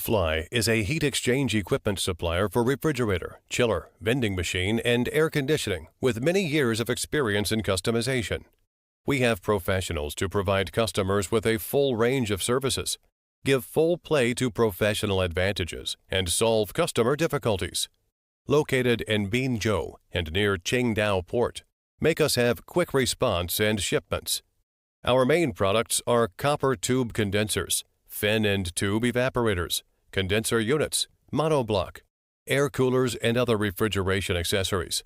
GoldFly is a heat exchange equipment supplier for refrigerator, chiller, vending machine, and air conditioning with many years of experience in customization. We have professionals to provide customers with a full range of services, give full play to professional advantages, and solve customer difficulties. Located in Binzhou and near Qingdao Port, make us have quick response and shipments. Our main products are copper tube condensers, fin and tube evaporators, condenser units, monoblock, air coolers, and other refrigeration accessories.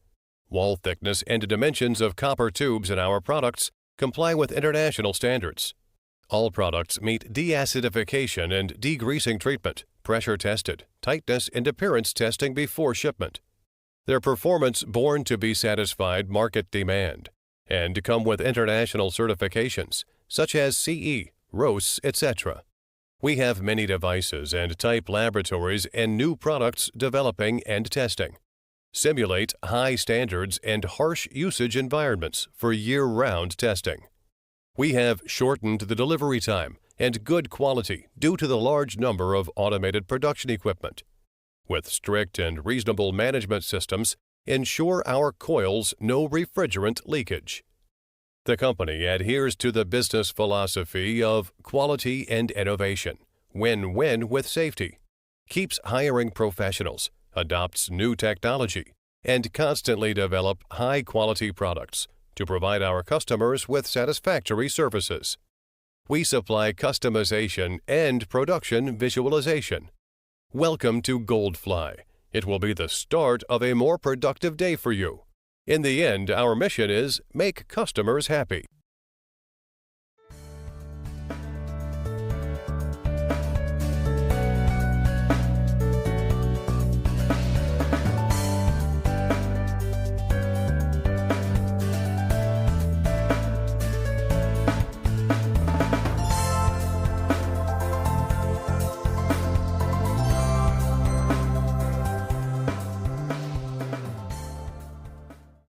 Wall thickness and dimensions of copper tubes in our products comply with international standards. All products meet deacidification and degreasing treatment, pressure tested, tightness and appearance testing before shipment. Their performance born to be satisfied market demand and come with international certifications such as CE, RoHS, etc. We have many devices and type laboratories and new products developing and testing. Simulate high standards and harsh usage environments for year-round testing. We have shortened the delivery time and good quality due to the large number of automated production equipment. With strict and reasonable management systems, ensure our coils no refrigerant leakage. The company adheres to the business philosophy of quality and innovation, win-win with safety, keeps hiring professionals, adopts new technology, and constantly develop high-quality products to provide our customers with satisfactory services. We supply customization and production visualization. Welcome to GoldFly. It will be the start of a more productive day for you. In the end, our mission is make customers happy.